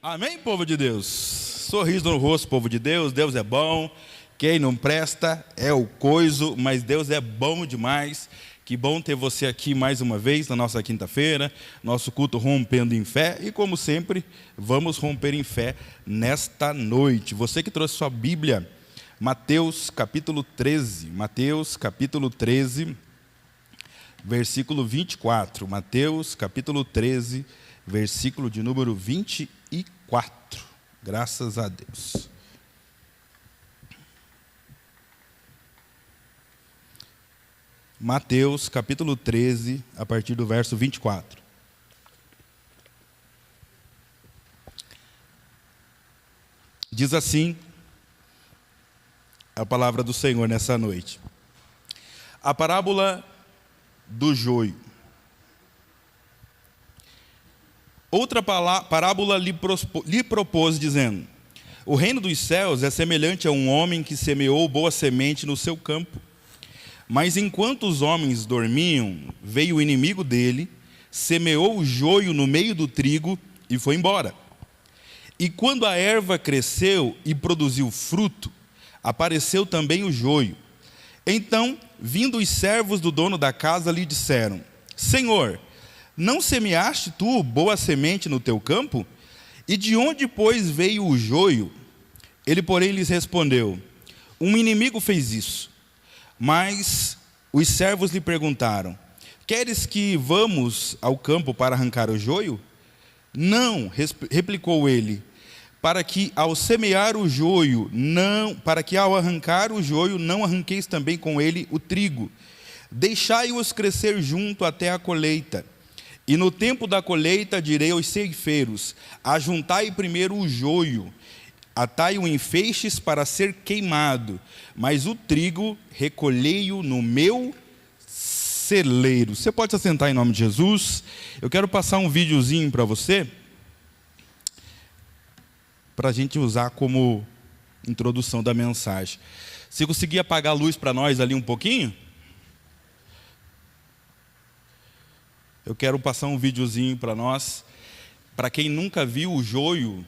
Amém, povo de Deus? Sorriso no rosto, povo de Deus. Deus é bom. Quem não presta é o coiso, mas Deus é bom demais. Que bom ter você aqui mais uma vez na nossa quinta-feira, nosso culto Rompendo em Fé. E como sempre, vamos romper em fé nesta noite. Você que trouxe sua Bíblia, Mateus capítulo 13. Mateus capítulo 13, versículo 24. Mateus capítulo 13, versículo de número 24. Graças a Deus. Mateus capítulo 13, a partir do verso 24. Diz assim a palavra do Senhor nessa noite. A parábola do joio. Outra parábola lhe propôs, dizendo: o reino dos céus é semelhante a um homem que semeou boa semente no seu campo. Mas enquanto os homens dormiam, veio o inimigo dele, semeou o joio no meio do trigo e foi embora. E quando a erva cresceu e produziu fruto, apareceu também o joio. Então, vindo os servos do dono da casa, lhe disseram: Senhor, não semeaste tu boa semente no teu campo? E de onde, pois, veio o joio? Ele, porém, lhes respondeu: um inimigo fez isso. Mas os servos lhe perguntaram: queres que vamos ao campo para arrancar o joio? Não, replicou ele, para que ao arrancar o joio, não arranqueis também com ele o trigo. Deixai-os crescer junto até a colheita. E no tempo da colheita direi aos ceifeiros: ajuntai primeiro o joio, atai-o em feixes para ser queimado, mas o trigo recolhei-o no meu celeiro. Você pode se assentar em nome de Jesus. Eu quero passar um videozinho para você, para a gente usar como introdução da mensagem. Se conseguir apagar a luz para nós ali um pouquinho. Eu quero passar um videozinho para nós. Para quem nunca viu o joio,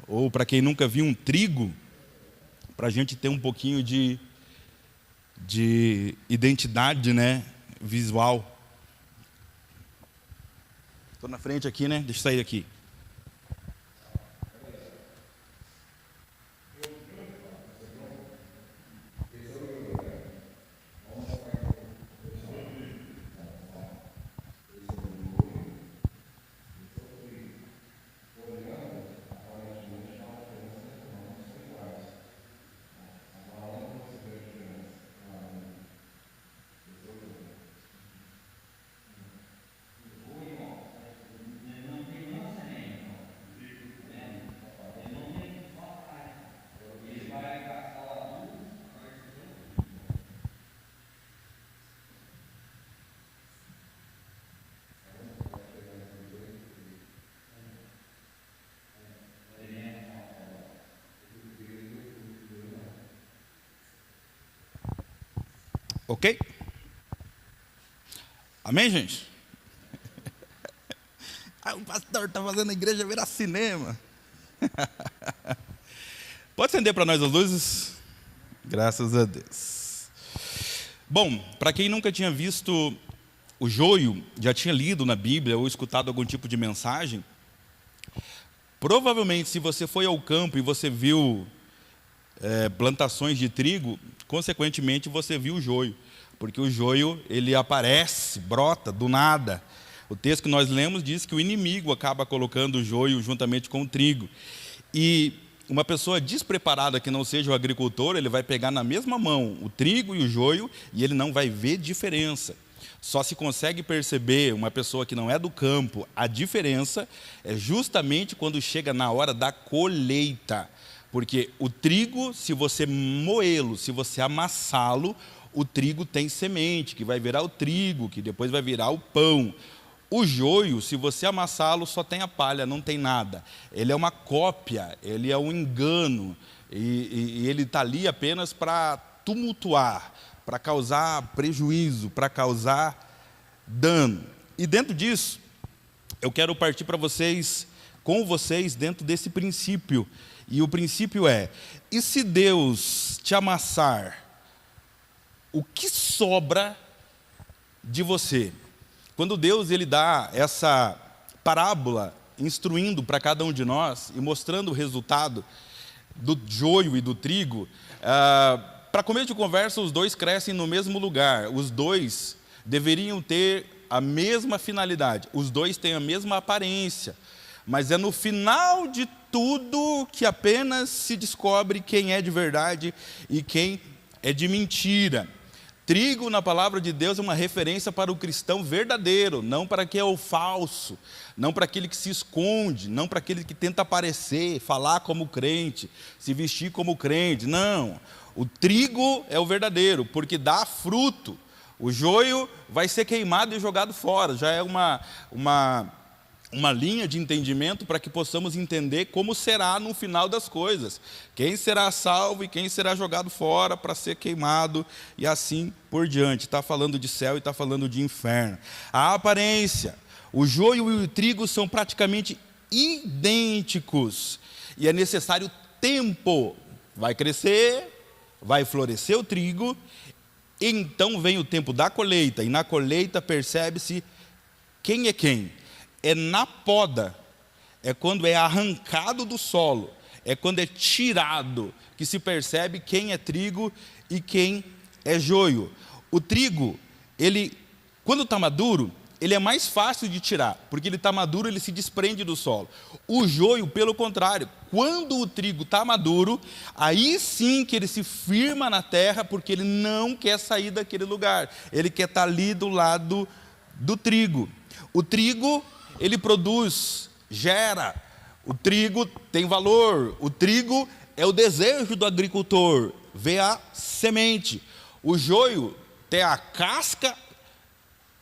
ou para quem nunca viu um trigo, para a gente ter um pouquinho de identidade, né, visual. Estou na frente aqui, né? Deixa eu sair aqui. Ok? Amém, gente? O pastor está fazendo a igreja virar cinema. Pode acender para nós as luzes? Graças a Deus. Bom, para quem nunca tinha visto o joio, já tinha lido na Bíblia ou escutado algum tipo de mensagem, provavelmente se você foi ao campo e você viu plantações de trigo, consequentemente você viu o joio, porque o joio ele aparece, brota do nada. O texto que nós lemos diz que o inimigo acaba colocando o joio juntamente com o trigo. E uma pessoa despreparada que não seja o agricultor, ele vai pegar na mesma mão o trigo e o joio e ele não vai ver diferença. Só se consegue perceber, uma pessoa que não é do campo, a diferença é justamente quando chega na hora da colheita. Porque o trigo, se você moê-lo, se você amassá-lo, o trigo tem semente, que vai virar o trigo, que depois vai virar o pão. O joio, se você amassá-lo, só tem a palha, não tem nada. Ele é uma cópia, ele é um engano, e ele está ali apenas para tumultuar, para causar prejuízo, para causar dano. E dentro disso, eu quero partir com vocês dentro desse princípio. E o princípio é: e se Deus te amassar, o que sobra de você? Quando Deus ele dá essa parábola, instruindo para cada um de nós e mostrando o resultado do joio e do trigo, para começo de conversa, os dois crescem no mesmo lugar, os dois deveriam ter a mesma finalidade, os dois têm a mesma aparência, mas é no final de tudo que apenas se descobre quem é de verdade e quem é de mentira. Trigo, na palavra de Deus, é uma referência para o cristão verdadeiro, não para quem é o falso, não para aquele que se esconde, não para aquele que tenta aparecer, falar como crente, se vestir como crente. Não, o trigo é o verdadeiro, porque dá fruto. O joio vai ser queimado e jogado fora. Já é uma linha de entendimento para que possamos entender como será no final das coisas. Quem será salvo e quem será jogado fora para ser queimado e assim por diante. Está falando de céu e está falando de inferno. A aparência, o joio e o trigo são praticamente idênticos. E é necessário tempo. Vai crescer, vai florescer o trigo, então vem o tempo da colheita. E na colheita percebe-se quem é quem. É na poda, é quando é arrancado do solo, é quando é tirado, que se percebe quem é trigo e quem é joio. O trigo, quando está maduro, ele é mais fácil de tirar, porque ele está maduro, ele se desprende do solo. O joio, pelo contrário, quando o trigo está maduro, aí sim que ele se firma na terra, porque ele não quer sair daquele lugar, ele quer estar ali do lado do trigo. O trigo, ele produz, gera, o trigo tem valor, o trigo é o desejo do agricultor, vê a semente. O joio tem a casca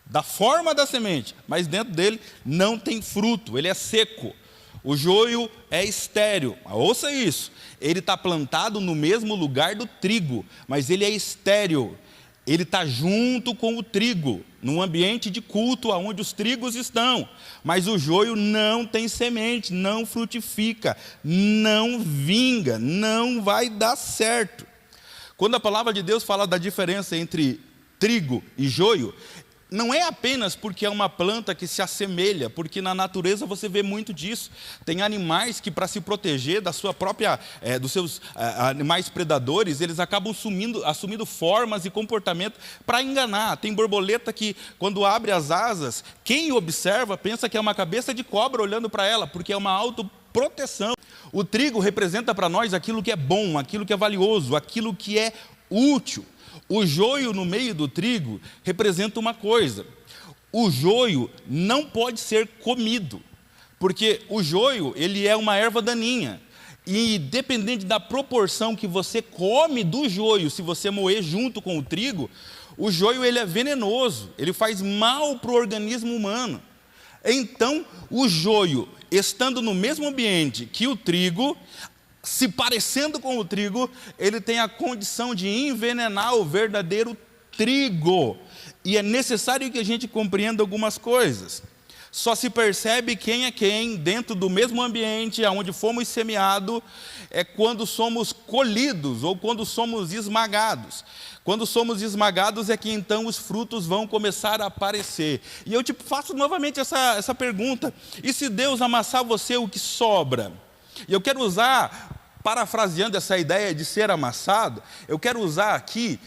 da forma da semente, mas dentro dele não tem fruto, ele é seco. O joio é estéril, ouça isso, ele está plantado no mesmo lugar do trigo, mas ele é estéril. Ele está junto com o trigo, num ambiente de culto onde os trigos estão. Mas o joio não tem semente, não frutifica, não vinga, não vai dar certo. Quando a palavra de Deus fala da diferença entre trigo e joio, não é apenas porque é uma planta que se assemelha, porque na natureza você vê muito disso. Tem animais que, para se proteger da sua própria, dos seus animais predadores, eles acabam assumindo formas e comportamento para enganar. Tem borboleta que, quando abre as asas, quem observa pensa que é uma cabeça de cobra olhando para ela, porque é uma autoproteção. O trigo representa para nós aquilo que é bom, aquilo que é valioso, aquilo que é útil. O joio no meio do trigo representa uma coisa: o joio não pode ser comido, porque o joio ele é uma erva daninha, e dependente da proporção que você come do joio, se você moer junto com o trigo, o joio ele é venenoso, ele faz mal para o organismo humano. Então o joio, estando no mesmo ambiente que o trigo, se parecendo com o trigo, ele tem a condição de envenenar o verdadeiro trigo. E é necessário que a gente compreenda algumas coisas. Só se percebe quem é quem dentro do mesmo ambiente onde fomos semeados, é quando somos colhidos ou quando somos esmagados. Quando somos esmagados é que então os frutos vão começar a aparecer. E eu te faço novamente essa pergunta: e se Deus amassar você, o que sobra? E eu quero usar, parafraseando essa ideia de ser amassado, eu quero usar aqui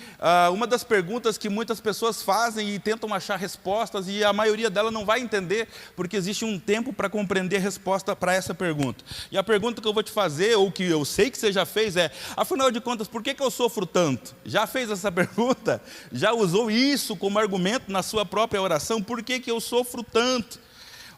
uma das perguntas que muitas pessoas fazem e tentam achar respostas, e a maioria delas não vai entender, porque existe um tempo para compreender a resposta para essa pergunta. E a pergunta que eu vou te fazer, ou que eu sei que você já fez, é: afinal de contas, por que eu sofro tanto? Já fez essa pergunta? Já usou isso como argumento na sua própria oração? Por que eu sofro tanto?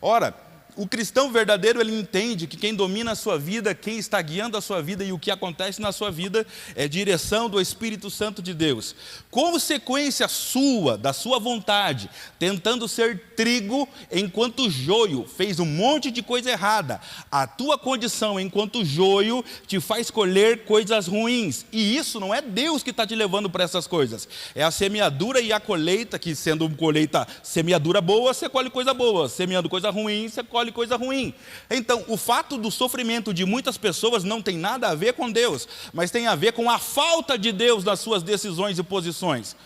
Ora, O cristão verdadeiro, ele entende que quem domina a sua vida, quem está guiando a sua vida e o que acontece na sua vida é direção do Espírito Santo de Deus. Consequência sua, da sua vontade, tentando ser trigo enquanto joio, fez um monte de coisa errada. A tua condição enquanto joio te faz colher coisas ruins. E isso não é Deus que está te levando para essas coisas. É a semeadura e a colheita, que sendo colheita, semeadura boa, você colhe coisa boa. Semeando coisa ruim, você colhe coisa ruim. Então, o fato do sofrimento de muitas pessoas não tem nada a ver com Deus, mas tem a ver com a falta de Deus nas suas decisões e posições.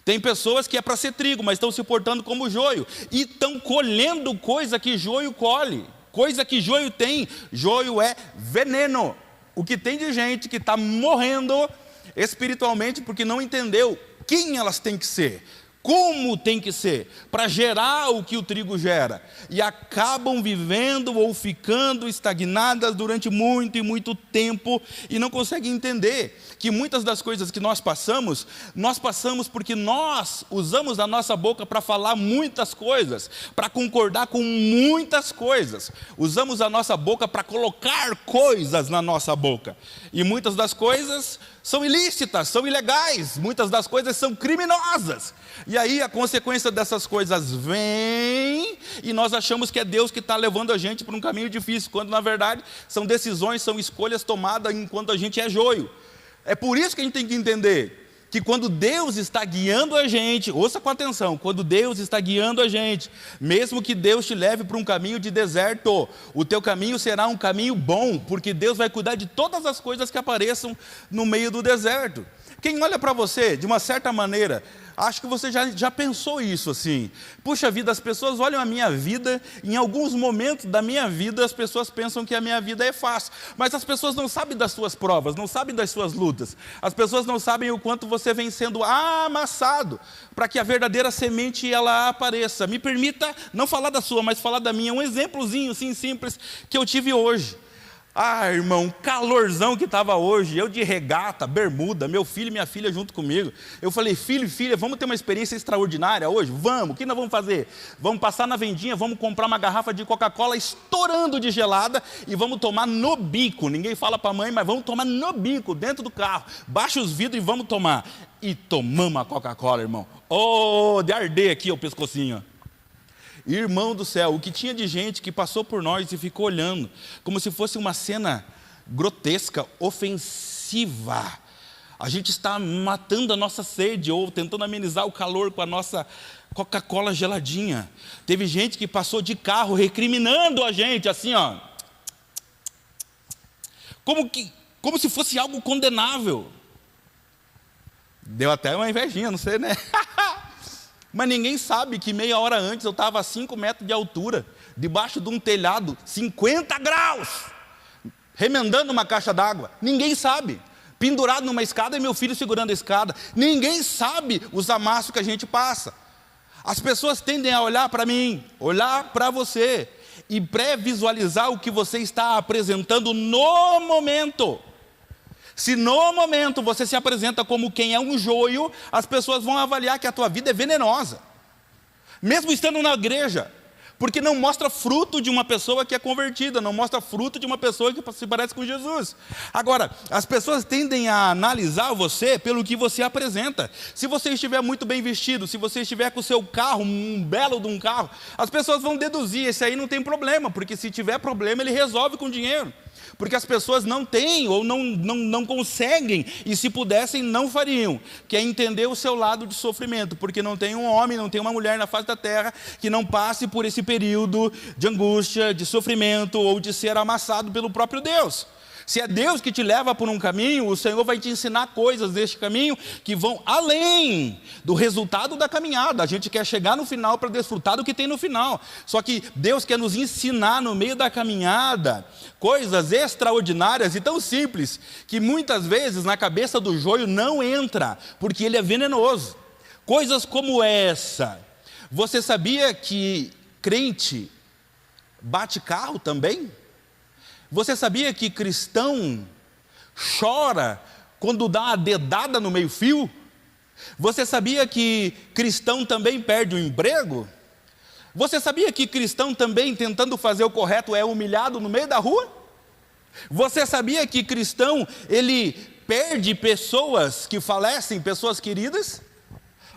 Tem pessoas que é para ser trigo, mas estão se portando como joio, e estão colhendo coisa que joio colhe, coisa que joio tem. Joio é veneno. O que tem de gente que está morrendo espiritualmente porque não entendeu quem elas têm que ser, como tem que ser, para gerar o que o trigo gera, e acabam vivendo ou ficando estagnadas durante muito e muito tempo, e não conseguem entender que muitas das coisas que nós passamos porque nós usamos a nossa boca para falar muitas coisas, para concordar com muitas coisas, usamos a nossa boca para colocar coisas na nossa boca, e muitas das coisas são ilícitas, são ilegais, muitas das coisas são criminosas, e aí a consequência dessas coisas vem, e nós achamos que é Deus que está levando a gente para um caminho difícil, quando na verdade são decisões, são escolhas tomadas enquanto a gente é joio. É por isso que a gente tem que entender que quando Deus está guiando a gente, ouça com atenção, quando Deus está guiando a gente, mesmo que Deus te leve para um caminho de deserto, o teu caminho será um caminho bom, porque Deus vai cuidar de todas as coisas que apareçam no meio do deserto. Quem olha para você, de uma certa maneira, acho que você já pensou isso assim, puxa vida, as pessoas olham a minha vida, em alguns momentos da minha vida, as pessoas pensam que a minha vida é fácil, mas as pessoas não sabem das suas provas, não sabem das suas lutas, as pessoas não sabem o quanto você vem sendo amassado, para que a verdadeira semente ela apareça. Me permita não falar da sua, mas falar da minha, um exemplozinho assim simples, que eu tive hoje. Ah, irmão, calorzão que estava hoje, eu de regata, bermuda, meu filho e minha filha junto comigo. Eu falei, filho e filha, vamos ter uma experiência extraordinária hoje? Vamos, o que nós vamos fazer? Vamos passar na vendinha, vamos comprar uma garrafa de Coca-Cola estourando de gelada e vamos tomar no bico. Ninguém fala para a mãe, mas vamos tomar no bico, dentro do carro. Baixa os vidros e vamos tomar. E tomamos a Coca-Cola, irmão. Oh, de arder aqui o pescocinho. Irmão do céu, o que tinha de gente que passou por nós e ficou olhando, como se fosse uma cena grotesca, ofensiva. A gente está matando a nossa sede, ou tentando amenizar o calor com a nossa Coca-Cola geladinha. Teve gente que passou de carro recriminando a gente, assim ó. Como se fosse algo condenável. Deu até uma invejinha, não sei, né? Mas ninguém sabe que meia hora antes eu estava a 5 metros de altura, debaixo de um telhado, 50 graus, remendando uma caixa d'água. Ninguém sabe. Pendurado numa escada e meu filho segurando a escada. Ninguém sabe os amassos que a gente passa. As pessoas tendem a olhar para mim, olhar para você e pré-visualizar o que você está apresentando no momento. Se no momento você se apresenta como quem é um joio, as pessoas vão avaliar que a tua vida é venenosa, mesmo estando na igreja, porque não mostra fruto de uma pessoa que é convertida, não mostra fruto de uma pessoa que se parece com Jesus. Agora, as pessoas tendem a analisar você pelo que você apresenta. Se você estiver muito bem vestido, se você estiver com o seu carro, um belo de um carro, as pessoas vão deduzir, esse aí não tem problema, porque se tiver problema ele resolve com dinheiro. Porque as pessoas não têm ou não conseguem, e se pudessem não fariam, que é entender o seu lado de sofrimento, porque não tem um homem, não tem uma mulher na face da terra que não passe por esse período de angústia, de sofrimento ou de ser amassado pelo próprio Deus. Se é Deus que te leva por um caminho, o Senhor vai te ensinar coisas deste caminho que vão além do resultado da caminhada. A gente quer chegar no final para desfrutar do que tem no final. Só que Deus quer nos ensinar no meio da caminhada coisas extraordinárias e tão simples que muitas vezes na cabeça do joio não entra, porque ele é venenoso. Coisas como essa. Você sabia que crente bate carro também? Você sabia que cristão chora quando dá uma dedada no meio-fio? Você sabia que cristão também perde o emprego? Você sabia que cristão também, tentando fazer o correto, é humilhado no meio da rua? Você sabia que cristão, ele perde pessoas que falecem, pessoas queridas?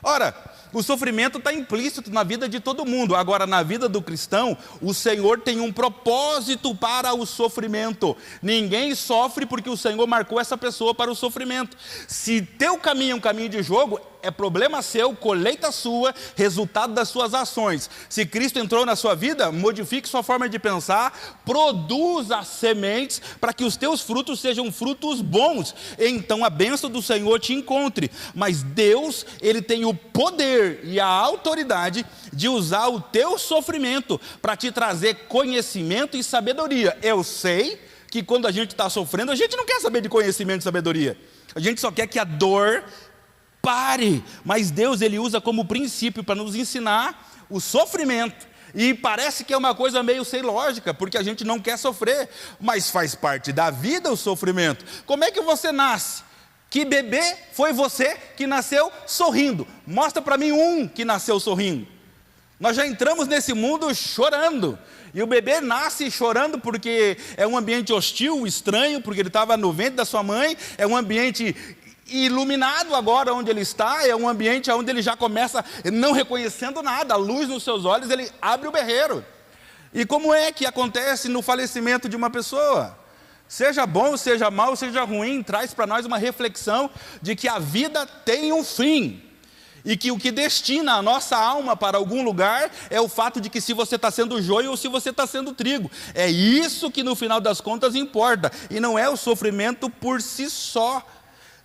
Ora, o sofrimento está implícito na vida de todo mundo. Agora, na vida do cristão, o Senhor tem um propósito para o sofrimento. Ninguém sofre porque o Senhor marcou essa pessoa para o sofrimento. Se teu caminho é um caminho de jogo, é problema seu, colheita sua, resultado das suas ações. Se Cristo entrou na sua vida, modifique sua forma de pensar, produza sementes para que os teus frutos sejam frutos bons. Então a bênção do Senhor te encontre. Mas Deus, Ele tem o poder e a autoridade de usar o teu sofrimento para te trazer conhecimento e sabedoria. Eu sei que quando a gente está sofrendo, a gente não quer saber de conhecimento e sabedoria. A gente só quer que a dor pare, mas Deus, Ele usa como princípio para nos ensinar o sofrimento, e parece que é uma coisa meio sem lógica, porque a gente não quer sofrer, mas faz parte da vida o sofrimento. Como é que você nasce? Que bebê foi você que nasceu sorrindo? Mostra para mim um que nasceu sorrindo. Nós já entramos nesse mundo chorando, e o bebê nasce chorando porque é um ambiente hostil, estranho, porque ele estava no ventre da sua mãe, é um ambiente iluminado agora onde ele está, é um ambiente onde ele já começa não reconhecendo nada, a luz nos seus olhos, ele abre o berreiro. E como é que acontece no falecimento de uma pessoa? Seja bom, seja mal, seja ruim, traz para nós uma reflexão de que a vida tem um fim, e que o que destina a nossa alma para algum lugar é o fato de que se você está sendo joio ou se você está sendo trigo. É isso que no final das contas importa, e não é o sofrimento por si só.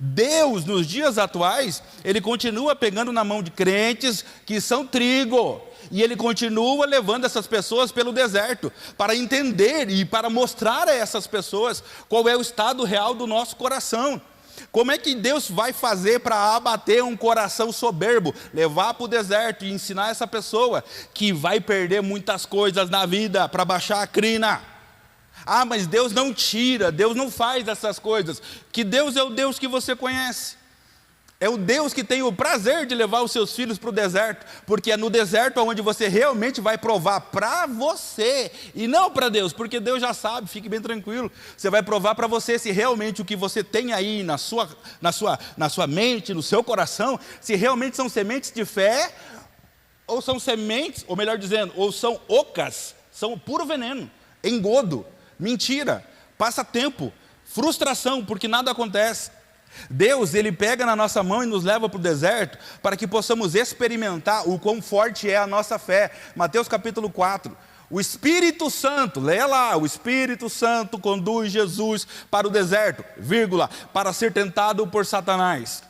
Deus, nos dias atuais, Ele continua pegando na mão de crentes que são trigo, e Ele continua levando essas pessoas pelo deserto, para entender e para mostrar a essas pessoas qual é o estado real do nosso coração. Como é que Deus vai fazer para abater um coração soberbo, levar para o deserto e ensinar essa pessoa que vai perder muitas coisas na vida para baixar a crina? Ah, mas Deus não tira, Deus não faz essas coisas. Que Deus é o Deus que você conhece. É o Deus que tem o prazer de levar os seus filhos para o deserto, porque é no deserto onde você realmente vai provar para você, e não para Deus, porque Deus já sabe, fique bem tranquilo. Você vai provar para você se realmente o que você tem aí na sua mente, no seu coração, se realmente são sementes de fé, ou são sementes, ou melhor dizendo, ou são ocas, são puro veneno, engodo, mentira, passatempo, frustração, porque nada acontece. Deus, Ele pega na nossa mão e nos leva para o deserto, para que possamos experimentar o quão forte é a nossa fé. Mateus capítulo 4, o Espírito Santo, leia lá, o Espírito Santo conduz Jesus para o deserto, vírgula, para ser tentado por Satanás.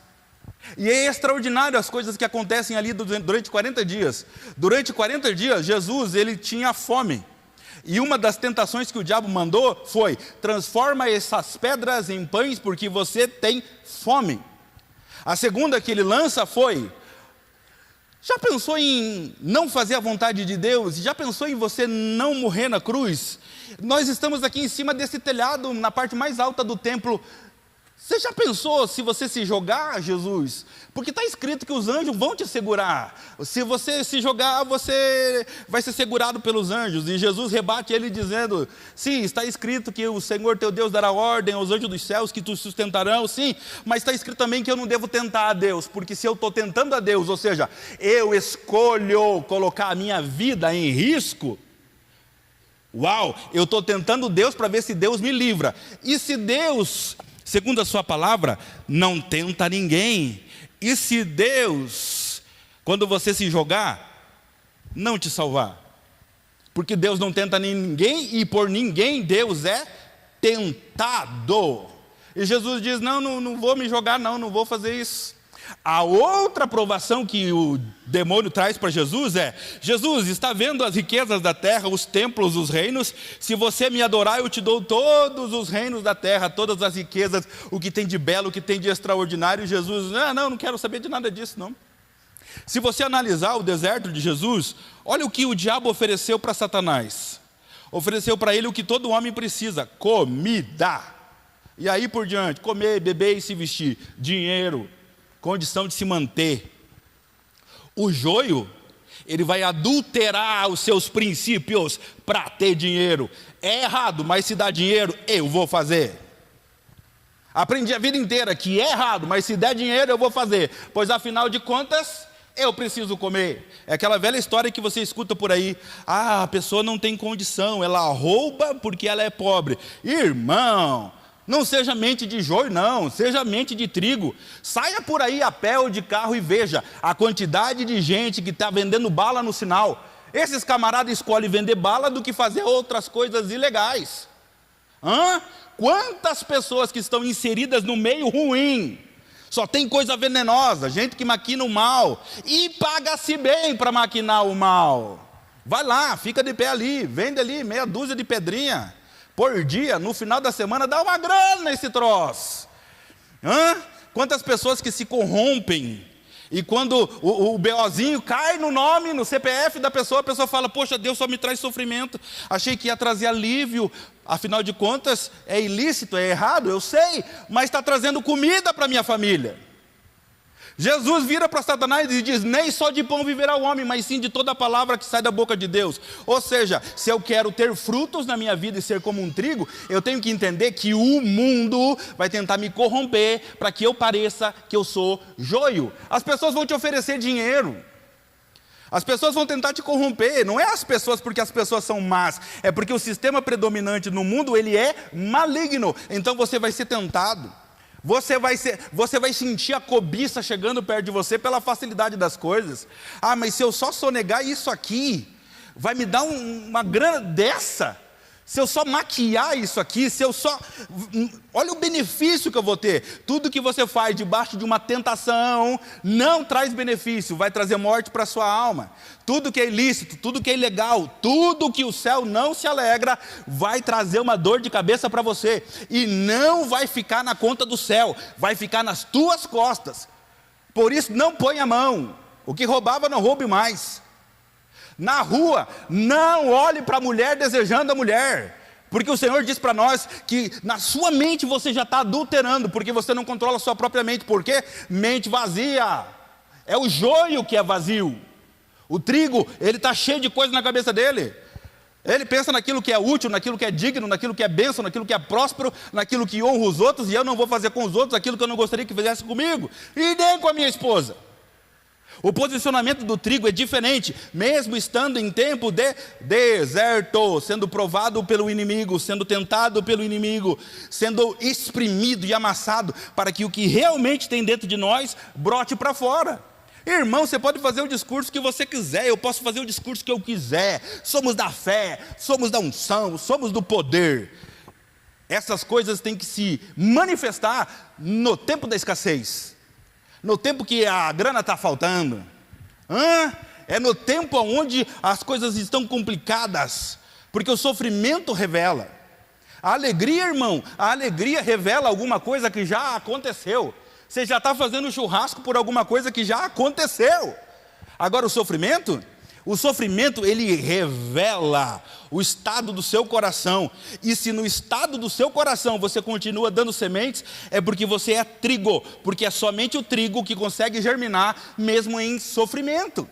E é extraordinário as coisas que acontecem ali durante 40 dias. Durante 40 dias, Jesus, Ele tinha fome. E uma das tentações que o diabo mandou foi: transforma essas pedras em pães porque você tem fome. A segunda que ele lança foi: já pensou em não fazer a vontade de Deus? Já pensou em você não morrer na cruz? Nós estamos aqui em cima desse telhado, na parte mais alta do templo. Você já pensou se você se jogar, Jesus? Porque está escrito que os anjos vão te segurar. Se você se jogar, você vai ser segurado pelos anjos. E Jesus rebate ele dizendo: sim, está escrito que o Senhor teu Deus dará ordem aos anjos dos céus que te sustentarão, sim. Mas está escrito também que eu não devo tentar a Deus, porque se eu estou tentando a Deus, ou seja, eu escolho colocar a minha vida em risco, uau, eu estou tentando Deus para ver se Deus me livra. E se Deus, segundo a sua palavra, não tenta ninguém, e se Deus, quando você se jogar, não te salvar? Porque Deus não tenta ninguém, e por ninguém Deus é tentado. E Jesus diz: não vou me jogar, não vou fazer isso. A outra provação que o demônio traz para Jesus é: Jesus, está vendo as riquezas da terra, os templos, os reinos? Se você me adorar, eu te dou todos os reinos da terra, todas as riquezas, o que tem de belo, o que tem de extraordinário. E Jesus: não quero saber de nada disso, não. Se você analisar o deserto de Jesus, olha o que o diabo ofereceu para Satanás. Ofereceu para ele o que todo homem precisa: comida. E aí por diante: comer, beber e se vestir, dinheiro, condição de se manter. O joio, Ele vai adulterar os seus princípios para ter dinheiro. É errado, mas se dá dinheiro, eu vou fazer. Aprendi a vida inteira que é errado, mas se der dinheiro eu vou fazer, pois afinal de contas eu preciso comer. É aquela velha história que você escuta por aí: a pessoa não tem condição, ela rouba porque ela é pobre. Irmão, não seja mente de joio não, seja mente de trigo. Saia por aí a pé ou de carro e veja a quantidade de gente que está vendendo bala no sinal. Esses camaradas escolhem vender bala do que fazer outras coisas ilegais. Quantas pessoas que estão inseridas no meio ruim, só tem coisa venenosa, gente que maquina o mal, e paga-se bem para maquinar o mal. Vai lá, fica de pé ali, vende ali meia dúzia de pedrinha por dia, no final da semana dá uma grana nesse troço. Quantas pessoas que se corrompem, e quando o BOzinho cai no nome, no CPF da pessoa, a pessoa fala: poxa, Deus só me traz sofrimento, achei que ia trazer alívio. Afinal de contas, é ilícito, é errado, eu sei, mas está trazendo comida para a minha família. Jesus vira para Satanás e diz: nem só de pão viverá o homem, mas sim de toda a palavra que sai da boca de Deus. Ou seja, se eu quero ter frutos na minha vida e ser como um trigo, eu tenho que entender que o mundo vai tentar me corromper para que eu pareça que eu sou joio. As pessoas vão te oferecer dinheiro, as pessoas vão tentar te corromper. Não é as pessoas porque as pessoas são más, é porque o sistema predominante no mundo, ele é maligno. Então você vai ser tentado, você vai sentir a cobiça chegando perto de você pela facilidade das coisas. Mas se eu só sonegar isso aqui, vai me dar uma grana dessa. Se eu só maquiar isso aqui, olha o benefício que eu vou ter. Tudo que você faz debaixo de uma tentação não traz benefício, vai trazer morte para a sua alma. Tudo que é ilícito, tudo que é ilegal, tudo que o céu não se alegra, vai trazer uma dor de cabeça para você. E não vai ficar na conta do céu, vai ficar nas tuas costas. Por isso não põe a mão. O que roubava não roube mais. Na rua, não olhe para a mulher desejando a mulher, porque o Senhor diz para nós que na sua mente você já está adulterando, porque você não controla a sua própria mente. Por quê? Mente vazia, é o joio que é vazio. O trigo, ele está cheio de coisa na cabeça dele. Ele pensa naquilo que é útil, naquilo que é digno, naquilo que é bênção, naquilo que é próspero, naquilo que honra os outros, e eu não vou fazer com os outros aquilo que eu não gostaria que fizesse comigo, e nem com a minha esposa. O posicionamento do trigo é diferente, mesmo estando em tempo de deserto, sendo provado pelo inimigo, sendo tentado pelo inimigo, sendo exprimido e amassado, para que o que realmente tem dentro de nós brote para fora. Irmão, você pode fazer o discurso que você quiser, eu posso fazer o discurso que eu quiser, somos da fé, somos da unção, somos do poder. Essas coisas têm que se manifestar no tempo da escassez. No tempo que a grana está faltando. É no tempo onde as coisas estão complicadas, porque o sofrimento revela. A alegria, irmão, a alegria revela alguma coisa que já aconteceu. Você já está fazendo churrasco por alguma coisa que já aconteceu. Agora o sofrimento, ele revela o estado do seu coração. E se no estado do seu coração você continua dando sementes, é porque você é trigo, porque é somente o trigo que consegue germinar mesmo em sofrimento.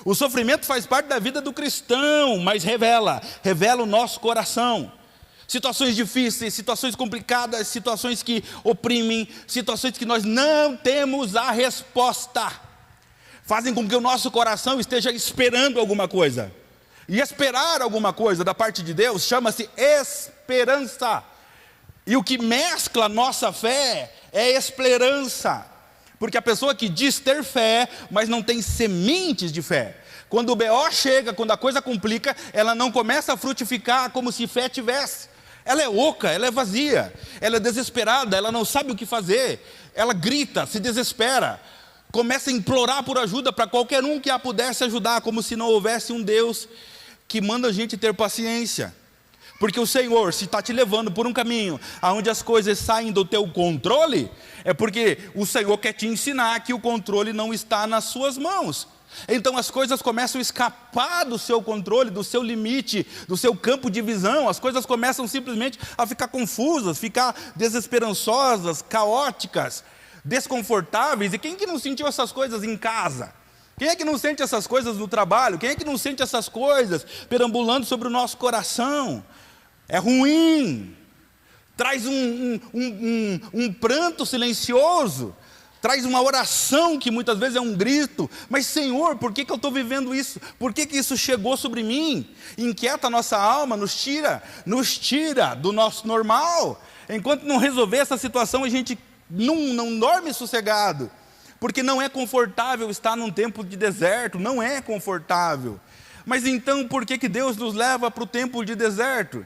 O sofrimento faz parte da vida do cristão, mas revela o nosso coração. Situações difíceis, situações complicadas, situações que oprimem, situações que nós não temos a resposta, fazem com que o nosso coração esteja esperando alguma coisa. E esperar alguma coisa da parte de Deus chama-se esperança. E o que mescla a nossa fé é esperança. Porque a pessoa que diz ter fé, mas não tem sementes de fé, quando o BO chega, quando a coisa complica, ela não começa a frutificar como se fé tivesse. Ela é oca, ela é vazia, ela é desesperada, ela não sabe o que fazer, ela grita, se desespera, começa a implorar por ajuda para qualquer um que a pudesse ajudar, como se não houvesse um Deus que manda a gente ter paciência. Porque o Senhor, se está te levando por um caminho onde as coisas saem do teu controle, é porque o Senhor quer te ensinar que o controle não está nas suas mãos. Então as coisas começam a escapar do seu controle, do seu limite, do seu campo de visão. As coisas começam simplesmente a ficar confusas, ficar desesperançosas, caóticas, desconfortáveis. E quem que não sentiu essas coisas em casa? Quem é que não sente essas coisas no trabalho? Quem é que não sente essas coisas perambulando sobre o nosso coração? É ruim, traz um pranto silencioso, traz uma oração que muitas vezes é um grito. Mas Senhor, por que eu estou vivendo isso? Por que isso chegou sobre mim? Inquieta a nossa alma, nos tira do nosso normal. Enquanto não resolver essa situação, a gente não dorme sossegado. Porque não é confortável estar num tempo de deserto, não é confortável. Mas então por que Deus nos leva para o tempo de deserto?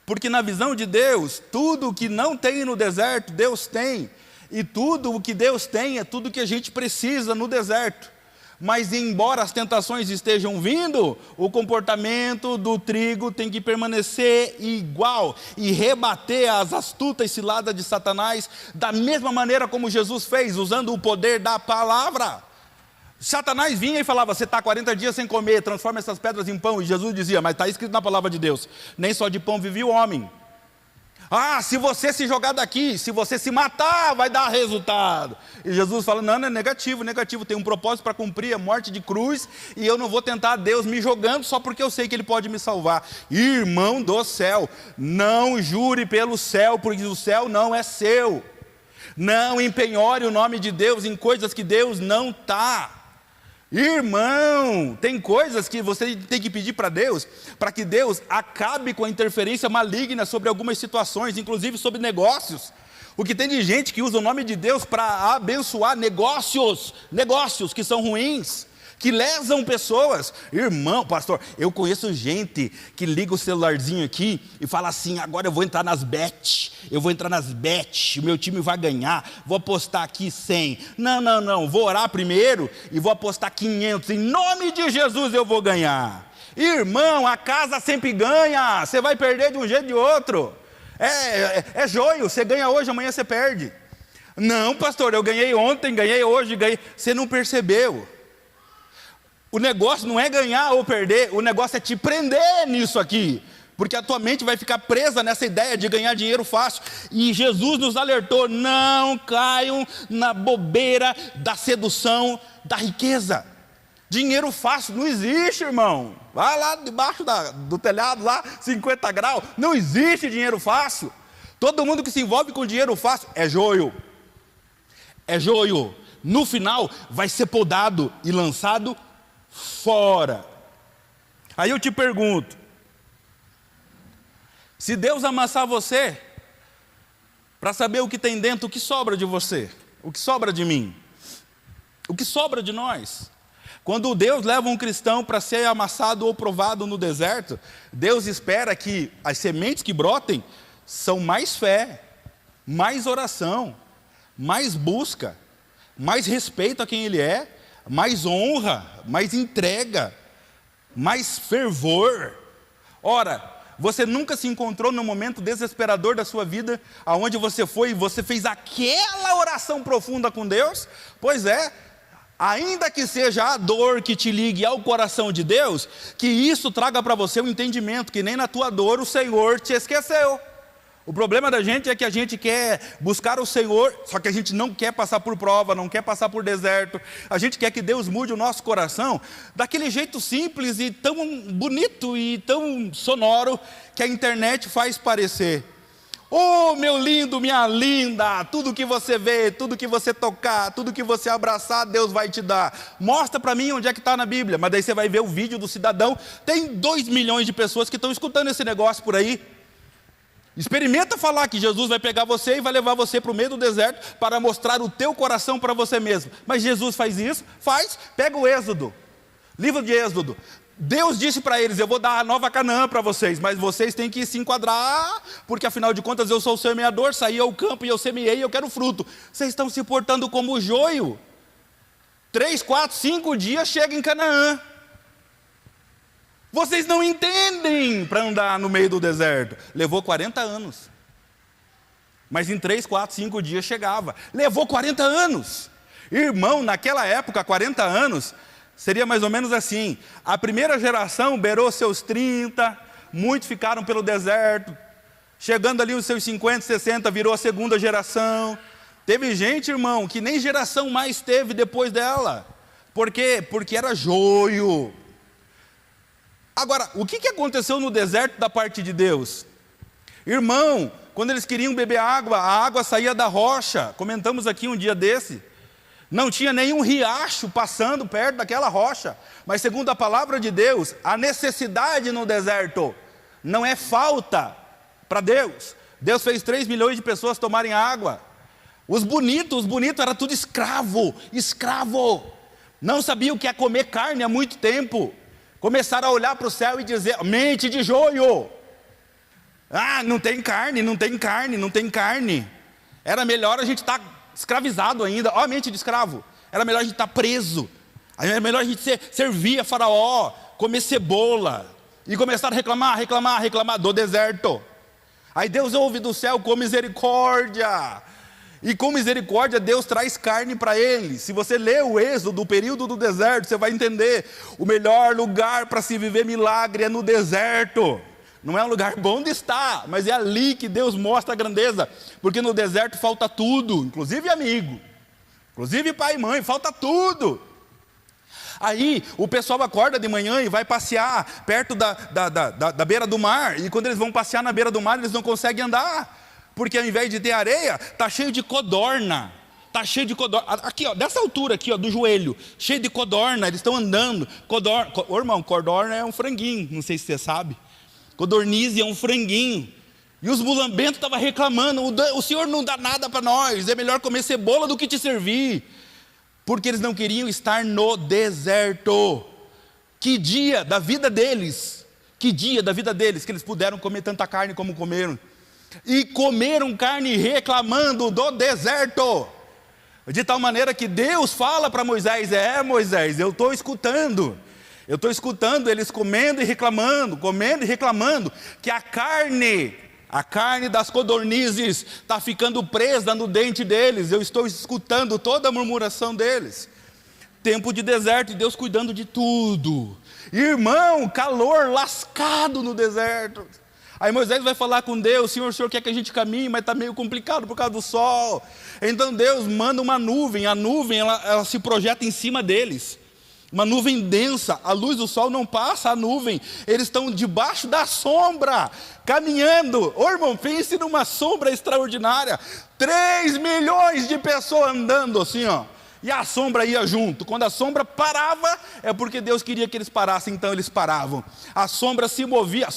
Porque na visão de Deus, tudo o que não tem no deserto, Deus tem. E tudo o que Deus tem é tudo que a gente precisa no deserto. Mas embora as tentações estejam vindo, o comportamento do trigo tem que permanecer igual e rebater as astutas ciladas de Satanás da mesma maneira como Jesus fez, usando o poder da palavra. Satanás vinha e falava: você está 40 dias sem comer, transforma essas pedras em pão. E Jesus dizia: mas está escrito na palavra de Deus, nem só de pão vive o homem. Ah, se você se jogar daqui, se você se matar, vai dar resultado. E Jesus fala: não, é negativo, tem um propósito para cumprir, a morte de cruz, e eu não vou tentar Deus me jogando só porque eu sei que Ele pode me salvar. Irmão do céu, não jure pelo céu, porque o céu não é seu. Não empenhore o nome de Deus em coisas que Deus não está. Irmão, tem coisas que você tem que pedir para Deus, para que Deus acabe com a interferência maligna sobre algumas situações, inclusive sobre negócios. O que tem de gente que usa o nome de Deus para abençoar negócios que são ruins, que lesam pessoas. Irmão, pastor, eu conheço gente que liga o celularzinho aqui e fala assim: agora eu vou entrar nas bet, o meu time vai ganhar, vou apostar aqui 100, não, vou orar primeiro e vou apostar 500, em nome de Jesus eu vou ganhar. Irmão, a casa sempre ganha, você vai perder de um jeito ou de outro, é joio, você ganha hoje, amanhã você perde. Não, pastor, eu ganhei ontem, ganhei hoje, você não percebeu. O negócio não é ganhar ou perder, o negócio é te prender nisso aqui, porque a tua mente vai ficar presa nessa ideia de ganhar dinheiro fácil. E Jesus nos alertou: não caiam na bobeira da sedução da riqueza. Dinheiro fácil não existe, irmão. Vai lá debaixo do telhado, lá, 50 graus, não existe dinheiro fácil. Todo mundo que se envolve com dinheiro fácil é joio. No final vai ser podado e lançado fora. Aí eu te pergunto: se Deus amassar você, para saber o que tem dentro, o que sobra de você? O que sobra de mim? O que sobra de nós? Quando Deus leva um cristão para ser amassado ou provado no deserto, Deus espera que as sementes que brotem são mais fé, mais oração, mais busca, mais respeito a quem Ele é, mais honra, mais entrega, mais fervor. Ora, você nunca se encontrou num momento desesperador da sua vida, aonde você foi e você fez aquela oração profunda com Deus? Pois é, ainda que seja a dor que te ligue ao coração de Deus, que isso traga para você o entendimento que nem na tua dor o Senhor te esqueceu. O problema da gente é que a gente quer buscar o Senhor, só que a gente não quer passar por prova, não quer passar por deserto. A gente quer que Deus mude o nosso coração daquele jeito simples e tão bonito e tão sonoro que a internet faz parecer. Oh, meu lindo, minha linda, tudo que você vê, tudo que você tocar, tudo que você abraçar, Deus vai te dar. Mostra para mim onde é que está na Bíblia. Mas daí você vai ver o vídeo do cidadão, tem 2 milhões de pessoas que estão escutando esse negócio por aí. Experimenta falar que Jesus vai pegar você e vai levar você para o meio do deserto para mostrar o teu coração para você mesmo. Mas Jesus faz isso? Faz. Pega o Êxodo, livro de Êxodo. Deus disse para eles: eu vou dar a nova Canaã para vocês, mas vocês têm que se enquadrar, porque afinal de contas eu sou o semeador, saí ao campo e eu semeei e eu quero fruto. Vocês estão se portando como joio. 3, 4, 5 dias chega em Canaã. Vocês não entendem para andar no meio do deserto. Levou 40 anos. Mas em 3, 4, 5 dias chegava. Levou 40 anos. Irmão, naquela época, 40 anos, seria mais ou menos assim. A primeira geração beirou seus 30, muitos ficaram pelo deserto. Chegando ali os seus 50, 60, virou a segunda geração. Teve gente, irmão, que nem geração mais teve depois dela. Por quê? Porque era joio. Agora, o que aconteceu no deserto da parte de Deus? Irmão, quando eles queriam beber água, a água saía da rocha. Comentamos aqui um dia desse. Não tinha nenhum riacho passando perto daquela rocha. Mas segundo a palavra de Deus, a necessidade no deserto não é falta para Deus. Deus fez 3 milhões de pessoas tomarem água. Os bonitos eram tudo escravo. Não sabiam o que é comer carne há muito tempo. Começaram a olhar para o céu e dizer, mente de joio. Não tem carne. Era melhor a gente estar escravizado ainda. Ó, mente de escravo. Era melhor a gente estar preso. Era melhor a gente servir a Faraó, comer cebola. E começaram a reclamar do deserto. Aí Deus ouve do céu com misericórdia. E com misericórdia Deus traz carne para eles. Se você ler o Êxodo, do período do deserto, você vai entender. O melhor lugar para se viver milagre é no deserto. Não é um lugar bom de estar, mas é ali que Deus mostra a grandeza. Porque no deserto falta tudo, inclusive amigo. Inclusive pai e mãe, falta tudo. Aí o pessoal acorda de manhã e vai passear perto da beira do mar. E quando eles vão passear na beira do mar, eles não conseguem andar. Porque ao invés de ter areia, está cheio de codorna. Aqui, ó, dessa altura aqui, ó, do joelho, cheio de codorna. Eles estão andando. Irmão, codorna é um franguinho, não sei se você sabe. Codornize é um franguinho. E os mulambentos estavam reclamando, o Senhor não dá nada para nós, é melhor comer cebola do que te servir. Porque eles não queriam estar no deserto. Que dia da vida deles que eles puderam comer tanta carne como comeram. E comeram carne reclamando do deserto. De tal maneira que Deus fala para Moisés, Moisés, eu estou escutando eles comendo e reclamando, que a carne das codornizes está ficando presa no dente deles. Eu estou escutando toda a murmuração deles. Tempo de deserto e Deus cuidando de tudo. Irmão, calor lascado no deserto. Aí Moisés vai falar com Deus, o Senhor quer que a gente caminhe, mas está meio complicado por causa do sol. Então Deus manda uma nuvem, a nuvem ela se projeta em cima deles. Uma nuvem densa, a luz do sol não passa a nuvem, eles estão debaixo da sombra, caminhando. Irmão, pense numa sombra extraordinária, 3 milhões de pessoas andando assim, ó. E a sombra ia junto. Quando a sombra parava, é porque Deus queria que eles parassem, então eles paravam. A sombra se movia,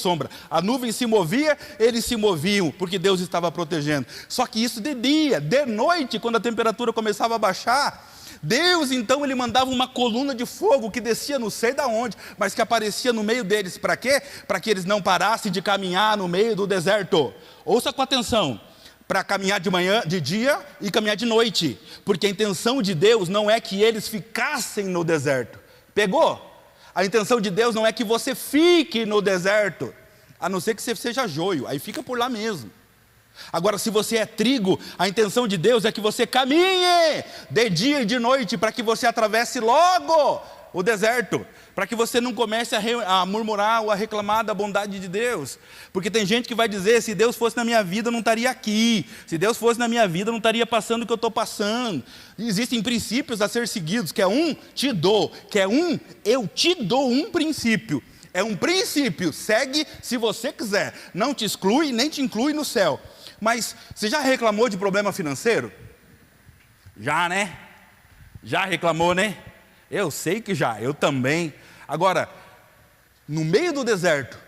a nuvem se movia, eles se moviam, porque Deus estava protegendo. Só que isso de dia, de noite, quando a temperatura começava a baixar, Deus então ele mandava uma coluna de fogo que descia não sei da onde, mas que aparecia no meio deles. Para quê? Para que eles não parassem de caminhar no meio do deserto. Ouça com atenção. Para caminhar de manhã, de dia e caminhar de noite. Porque a intenção de Deus não é que eles ficassem no deserto. Pegou? A intenção de Deus não é que você fique no deserto. A não ser que você seja joio, aí fica por lá mesmo. Agora, se você é trigo, a intenção de Deus é que você caminhe de dia e de noite, para que você atravesse logo o deserto, para que você não comece a murmurar ou a reclamar da bondade de Deus. Porque tem gente que vai dizer, se Deus fosse na minha vida eu não estaria aqui, se Deus fosse na minha vida eu não estaria passando o que eu estou passando. Existem princípios a ser seguidos, quer um, te dou, eu te dou um princípio. É um princípio, segue se você quiser, não te exclui nem te inclui no céu. Mas você já reclamou de problema financeiro? Já, né? Já reclamou, né? Eu sei que já, eu também. Agora, no meio do deserto,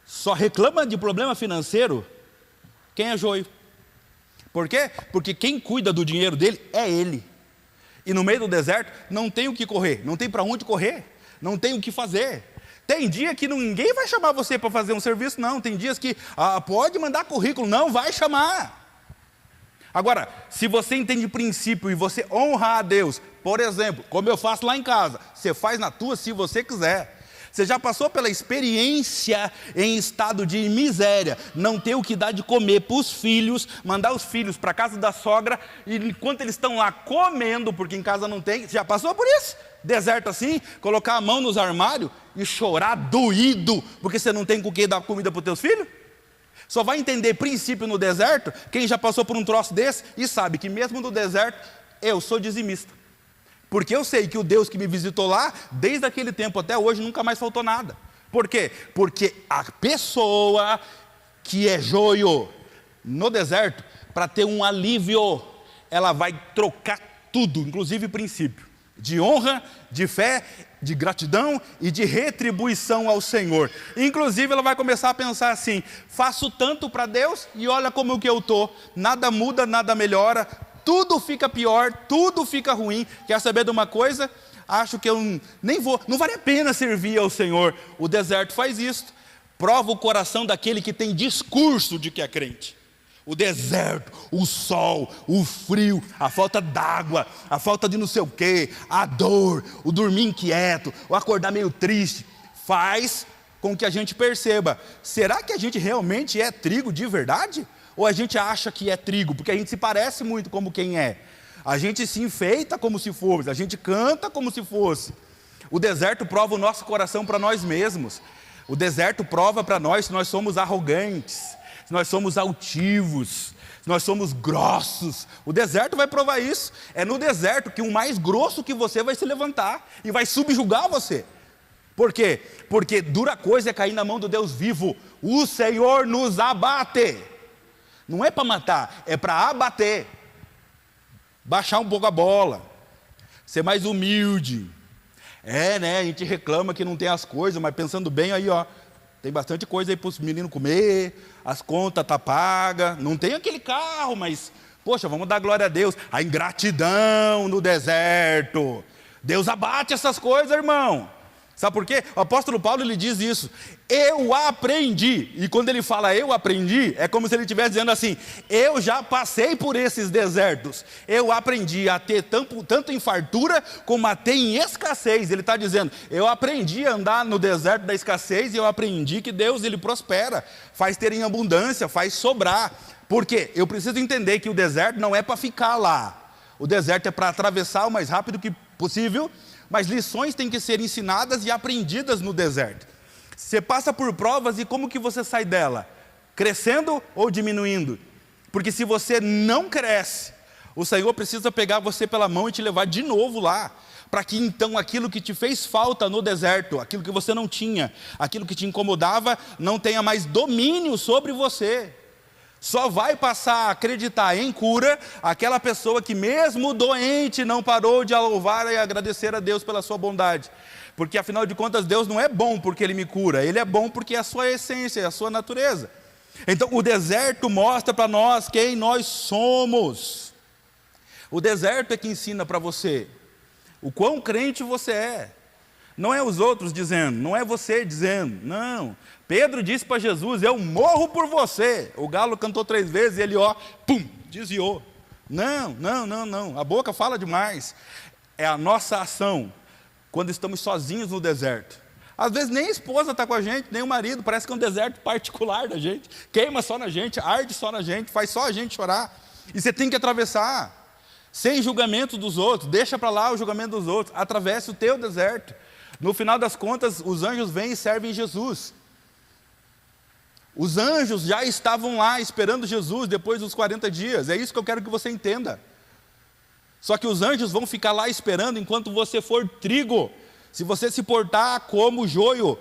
só reclama de problema financeiro quem é joio. Por quê? Porque quem cuida do dinheiro dele é ele. E no meio do deserto não tem o que correr, não tem para onde correr, não tem o que fazer. Tem dia que ninguém vai chamar você para fazer um serviço, não. Tem dias que pode mandar currículo, não vai chamar. Agora, se você entende princípio e você honra a Deus, por exemplo, como eu faço lá em casa, você faz na tua se você quiser. Você já passou pela experiência em estado de miséria, não ter o que dar de comer para os filhos, mandar os filhos para a casa da sogra, e enquanto eles estão lá comendo, porque em casa não tem, você já passou por isso? Deserto assim, colocar a mão nos armários e chorar doído, porque você não tem com o que dar comida para os teus filhos? Só vai entender princípio no deserto quem já passou por um troço desse e sabe que mesmo no deserto eu sou dizimista. Porque eu sei que o Deus que me visitou lá, desde aquele tempo até hoje, nunca mais faltou nada. Por quê? Porque a pessoa que é joio no deserto, para ter um alívio, ela vai trocar tudo, inclusive princípio de honra, de fé, de gratidão e de retribuição ao Senhor. Inclusive ela vai começar a pensar assim: faço tanto para Deus e olha como que eu estou, nada muda, nada melhora, tudo fica pior, tudo fica ruim. Quer saber de uma coisa? Acho que eu nem vou, não vale a pena servir ao Senhor. O deserto faz isso, prova o coração daquele que tem discurso de que é crente. O deserto, o sol, o frio, a falta d'água, a falta de não sei o quê, a dor, o dormir inquieto, o acordar meio triste, faz com que a gente perceba: será que a gente realmente é trigo de verdade? Ou a gente acha que é trigo? Porque a gente se parece muito como quem é. A gente se enfeita como se fosse, a gente canta como se fosse. O deserto prova o nosso coração para nós mesmos. O deserto prova para nós se nós somos arrogantes, se nós somos altivos, se nós somos grossos. O deserto vai provar isso. É no deserto que o mais grosso que você vai se levantar e vai subjugar você. Por quê? Porque dura coisa é cair na mão do Deus vivo. O Senhor nos abate. Não é para matar, é para abater. Baixar um pouco a bola, ser mais humilde. A gente reclama que não tem as coisas, mas pensando bem aí, tem bastante coisa aí para os meninos comer, as contas estão pagas, não tem aquele carro, mas, poxa, vamos dar glória a Deus. A ingratidão no deserto, Deus abate essas coisas, irmão. Sabe por quê? O apóstolo Paulo, ele diz isso: eu aprendi. E quando ele fala eu aprendi, é como se ele estivesse dizendo assim: eu já passei por esses desertos, eu aprendi a ter tanto em fartura como a ter em escassez. Ele está dizendo: eu aprendi a andar no deserto da escassez, e eu aprendi que Deus, ele prospera, faz ter em abundância, faz sobrar. Por quê? Eu preciso entender que o deserto não é para ficar lá, o deserto é para atravessar o mais rápido que possível. Mas lições têm que ser ensinadas e aprendidas no deserto. Você passa por provas e como que você sai dela? Crescendo ou diminuindo? Porque se você não cresce, o Senhor precisa pegar você pela mão e te levar de novo lá, para que então aquilo que te fez falta no deserto, aquilo que você não tinha, aquilo que te incomodava, não tenha mais domínio sobre você. Só vai passar a acreditar em cura aquela pessoa que mesmo doente não parou de louvar e agradecer a Deus pela sua bondade. Porque afinal de contas Deus não é bom porque Ele me cura, Ele é bom porque é a sua essência, é a sua natureza. Então o deserto mostra para nós quem nós somos. O deserto é que ensina para você o quão crente você é. Não é os outros dizendo, não é você dizendo, não. Pedro disse para Jesus: eu morro por você. O galo cantou 3 vezes e ele, desviou. Não, a boca fala demais. É a nossa ação, quando estamos sozinhos no deserto. Às vezes nem a esposa está com a gente, nem o marido, parece que é um deserto particular da gente. Queima só na gente, arde só na gente, faz só a gente chorar. E você tem que atravessar, sem julgamento dos outros, deixa para lá o julgamento dos outros, atravesse o teu deserto. No final das contas, os anjos vêm e servem Jesus. Os anjos já estavam lá esperando Jesus depois dos 40 dias. É isso que eu quero que você entenda. Só que os anjos vão ficar lá esperando enquanto você for trigo. Se você se portar como joio,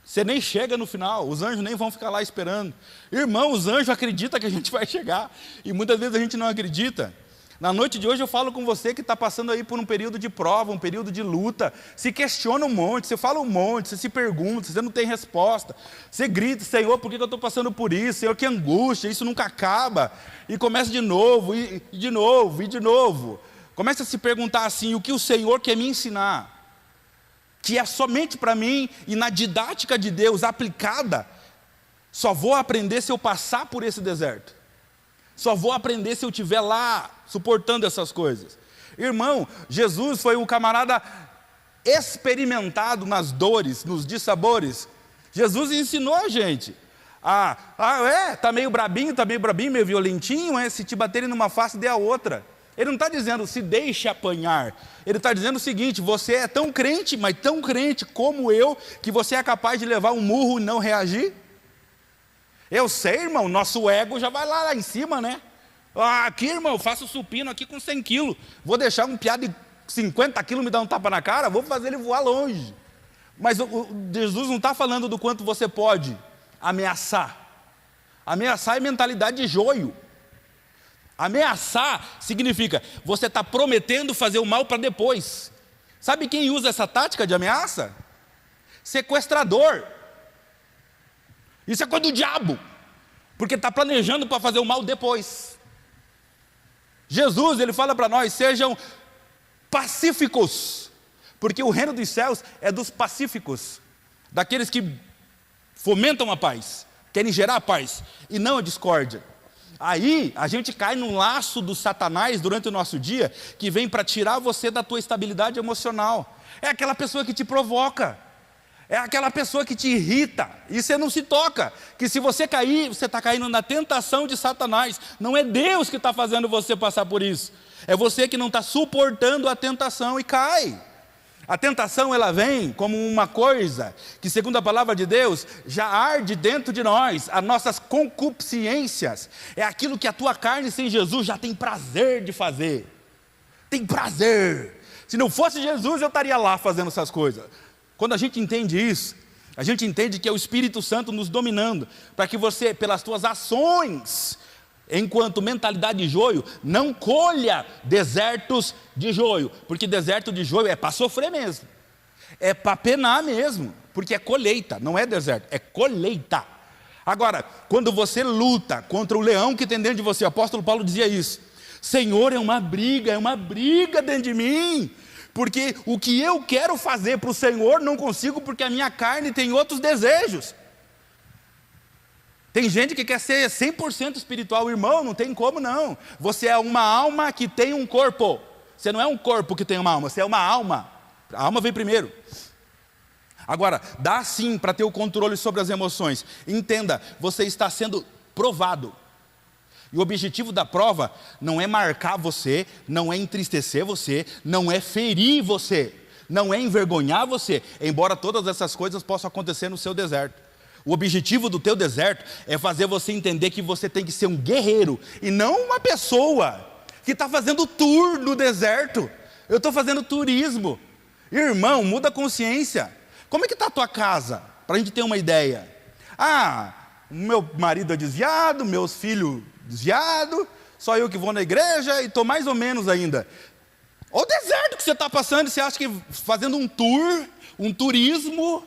você nem chega no final. Os anjos nem vão ficar lá esperando. Irmão, os anjos acreditam que a gente vai chegar. E muitas vezes a gente não acredita. Na noite de hoje eu falo com você que está passando aí por um período de prova, um período de luta. Se questiona um monte, você fala um monte, você se pergunta, você não tem resposta. Você grita: Senhor, por que eu estou passando por isso? Senhor, que angústia, isso nunca acaba. E começa de novo, e de novo, e de novo. Começa a se perguntar assim: o que o Senhor quer me ensinar? Que é somente para mim, e na didática de Deus aplicada, só vou aprender se eu passar por esse deserto. Só vou aprender se eu estiver lá, suportando essas coisas. Irmão, Jesus foi um camarada experimentado nas dores, nos dissabores. Jesus ensinou a gente. Tá meio brabinho, meio violentinho, se te baterem numa face, dê a outra. Ele não está dizendo se deixe apanhar. Ele está dizendo o seguinte: você é tão crente, mas tão crente como eu, que você é capaz de levar um murro e não reagir? Eu sei, irmão, nosso ego já vai lá em cima, né? Aqui, irmão, eu faço supino aqui com 100 quilos. Vou deixar um piá de 50 quilos me dá um tapa na cara, vou fazer ele voar longe. Mas Jesus não está falando do quanto você pode ameaçar. Ameaçar é mentalidade de joio. Ameaçar significa você está prometendo fazer o mal para depois. Sabe quem usa essa tática de ameaça? Sequestrador. Isso é coisa do diabo, porque está planejando para fazer o mal depois. Jesus, ele fala para nós, sejam pacíficos, porque o reino dos céus é dos pacíficos, daqueles que fomentam a paz, querem gerar a paz, e não a discórdia. Aí, a gente cai num laço do Satanás durante o nosso dia, que vem para tirar você da tua estabilidade emocional. É aquela pessoa que te provoca, é aquela pessoa que te irrita, e você não se toca, que se você cair, você está caindo na tentação de Satanás. Não é Deus que está fazendo você passar por isso, é você que não está suportando a tentação e cai. A tentação, ela vem como uma coisa que, segundo a palavra de Deus, já arde dentro de nós. As nossas concupiscências é aquilo que a tua carne sem Jesus já tem prazer de fazer. Tem prazer. Se não fosse Jesus, eu estaria lá fazendo essas coisas. Quando a gente entende isso, a gente entende que é o Espírito Santo nos dominando, para que você, pelas tuas ações, enquanto mentalidade de joio, não colha desertos de joio, porque deserto de joio é para sofrer mesmo, é para penar mesmo, porque é colheita, não é deserto, é colheita. Agora, quando você luta contra o leão que tem dentro de você, o apóstolo Paulo dizia isso: Senhor, é uma briga dentro de mim, porque o que eu quero fazer para o Senhor não consigo, porque a minha carne tem outros desejos. Tem gente que quer ser 100% espiritual, irmão, não tem como não. Você é uma alma que tem um corpo. Você não é um corpo que tem uma alma, você é uma alma. A alma vem primeiro. Agora, dá sim para ter o controle sobre as emoções. Entenda, você está sendo provado. E o objetivo da prova não é marcar você, não é entristecer você, não é ferir você, não é envergonhar você, embora todas essas coisas possam acontecer no seu deserto. O objetivo do teu deserto é fazer você entender que você tem que ser um guerreiro e não uma pessoa que está fazendo tour no deserto. Eu estou fazendo turismo. Irmão, muda a consciência. Como é que está a tua casa? Para a gente ter uma ideia. Meu marido é desviado, meus filhos desviados, só eu que vou na igreja e estou mais ou menos ainda. Olha o deserto que você está passando, você acha que fazendo um tour, um turismo,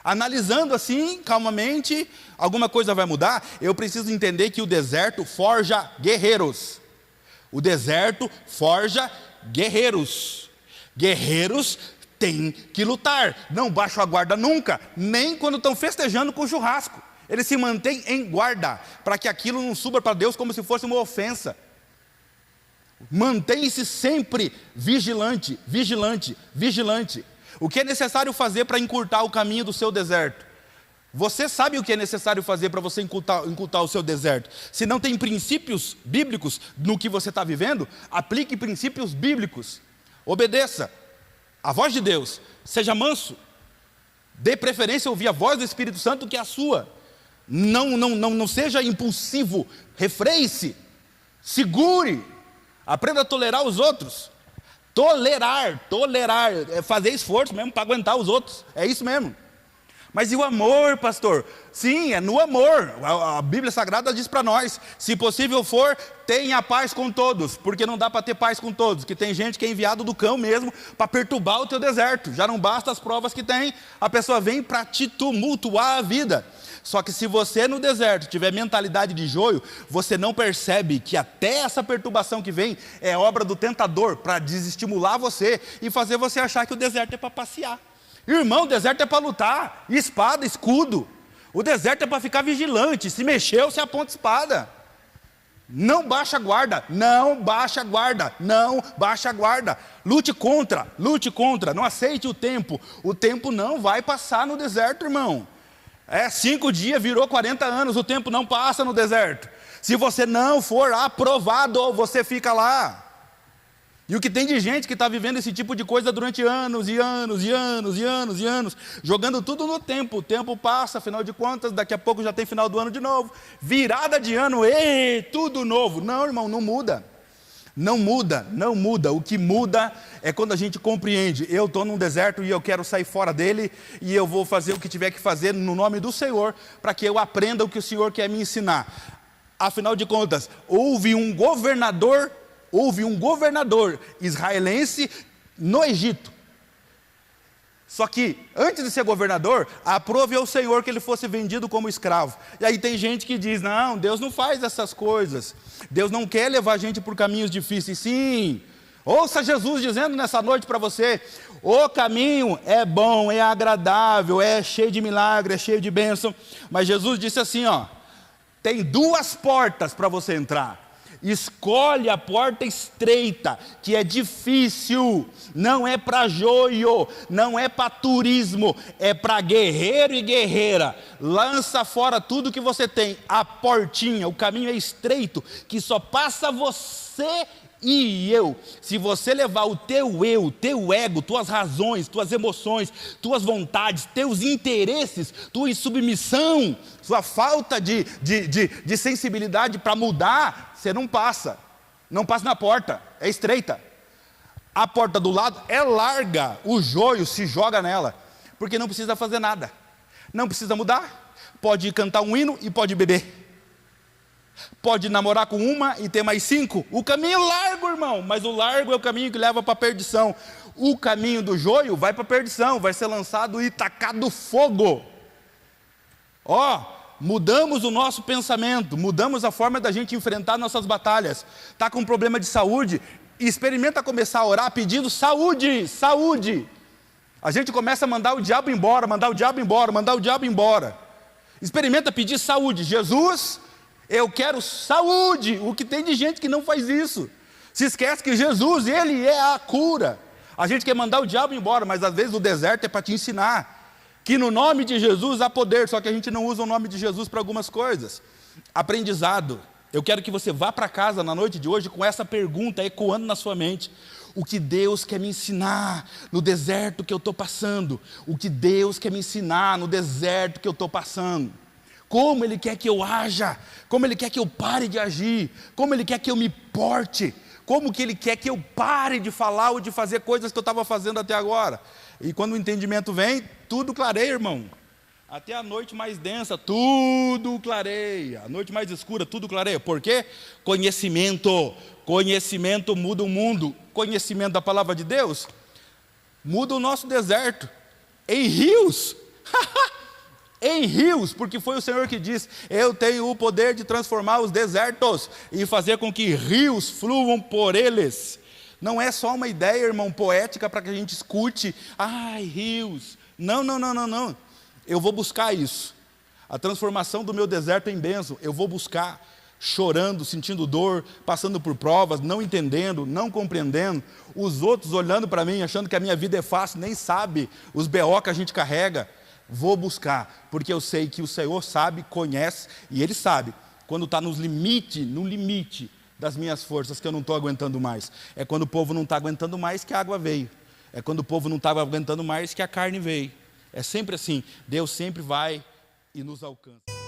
analisando assim, calmamente, alguma coisa vai mudar? Eu preciso entender que o deserto forja guerreiros. O deserto forja guerreiros. Guerreiros têm que lutar. Não baixam a guarda nunca, nem quando estão festejando com churrasco. Eles se mantêm em guarda, para que aquilo não suba para Deus como se fosse uma ofensa. Mantém-se sempre vigilante, vigilante, vigilante. O que é necessário fazer para encurtar o caminho do seu deserto? Você sabe o que é necessário fazer para você encurtar o seu deserto? Se não tem princípios bíblicos no que você está vivendo, aplique princípios bíblicos. Obedeça a voz de Deus, seja manso, dê preferência a ouvir a voz do Espírito Santo que é a sua. Não seja impulsivo, refreie-se, segure, aprenda a tolerar os outros. Tolerar, é fazer esforço mesmo para aguentar os outros, é isso mesmo. Mas e o amor, pastor? Sim, é no amor. A Bíblia Sagrada diz para nós: se possível for, tenha paz com todos, porque não dá para ter paz com todos, que tem gente que é enviado do cão mesmo para perturbar o teu deserto. Já não basta as provas que tem, a pessoa vem para te tumultuar a vida. Só que se você no deserto tiver mentalidade de joio, você não percebe que até essa perturbação que vem é obra do tentador para desestimular você e fazer você achar que o deserto é para passear. Irmão, o deserto é para lutar, espada, escudo. O deserto é para ficar vigilante, se mexeu, você aponta espada. Não baixa a guarda, não baixa a guarda, não baixa a guarda. Lute contra, não aceite o tempo não vai passar no deserto, irmão. 5 dias virou 40 anos, o tempo não passa no deserto. Se você não for aprovado, você fica lá. E o que tem de gente que está vivendo esse tipo de coisa durante anos e anos e anos e anos e anos, jogando tudo no tempo. O tempo passa, afinal de contas, daqui a pouco já tem final do ano de novo, virada de ano, tudo novo. Não, irmão, não muda. Não muda, não muda. O que muda é quando a gente compreende. Eu estou num deserto e eu quero sair fora dele, e eu vou fazer o que tiver que fazer no nome do Senhor, para que eu aprenda o que o Senhor quer me ensinar. Afinal de contas, houve um governador israelense no Egito. Só que, antes de ser governador, aprove ao Senhor que ele fosse vendido como escravo. E aí tem gente que diz, não, Deus não faz essas coisas. Deus não quer levar a gente por caminhos difíceis. Sim, ouça Jesus dizendo nessa noite para você, o caminho é bom, é agradável, é cheio de milagre, é cheio de bênção. Mas Jesus disse assim, ó, tem duas portas para você entrar. Escolhe a porta estreita, que é difícil, não é para joio, não é para turismo, é para guerreiro e guerreira. Lança fora tudo que você tem, a portinha, o caminho é estreito, que só passa você e eu. Se você levar o teu eu, teu ego, tuas razões, tuas emoções, tuas vontades, teus interesses, tua insubmissão, sua falta de sensibilidade para mudar, você não passa na porta, é estreita. A porta do lado é larga, o joio se joga nela, porque não precisa fazer nada, não precisa mudar, pode cantar um hino e pode beber. Pode namorar com uma e ter mais 5. O caminho é largo, irmão, mas o largo é o caminho que leva para a perdição. O caminho do joio vai para a perdição, vai ser lançado e tacado fogo. Mudamos o nosso pensamento, mudamos a forma da gente enfrentar nossas batalhas. Está com um problema de saúde, experimenta começar a orar pedindo saúde, saúde. A gente começa a mandar o diabo embora, mandar o diabo embora, mandar o diabo embora. Experimenta pedir saúde. Jesus, eu quero saúde. O que tem de gente que não faz isso? Se esquece que Jesus, Ele é a cura. A gente quer mandar o diabo embora, mas às vezes o deserto é para te ensinar que no nome de Jesus há poder, só que a gente não usa o nome de Jesus para algumas coisas. Aprendizado. Eu quero que você vá para casa na noite de hoje com essa pergunta ecoando na sua mente. O que Deus quer me ensinar no deserto que eu estou passando? O que Deus quer me ensinar no deserto que eu estou passando? Como Ele quer que eu haja? Como Ele quer que eu pare de agir? Como Ele quer que eu me porte? Como que Ele quer que eu pare de falar ou de fazer coisas que eu estava fazendo até agora? E quando o entendimento vem, tudo clareia, irmão. Até a noite mais densa, tudo clareia. A noite mais escura, tudo clareia. Por quê? Conhecimento. Conhecimento muda o mundo. Conhecimento da palavra de Deus muda o nosso deserto. Em rios. Em rios, porque foi o Senhor que disse, eu tenho o poder de transformar os desertos e fazer com que rios fluam por eles. Não é só uma ideia, irmão, poética para que a gente escute, rios. Não. Eu vou buscar isso. A transformação do meu deserto em bênção, eu vou buscar, chorando, sentindo dor, passando por provas, não entendendo, não compreendendo, os outros olhando para mim, achando que a minha vida é fácil, nem sabe os BO que a gente carrega. Vou buscar, porque eu sei que o Senhor sabe, conhece, e Ele sabe, quando está no limite das minhas forças, que eu não estou aguentando mais. É quando o povo não está aguentando mais que a água veio. É quando o povo não estava aguentando mais que a carne veio. É sempre assim, Deus sempre vai e nos alcança.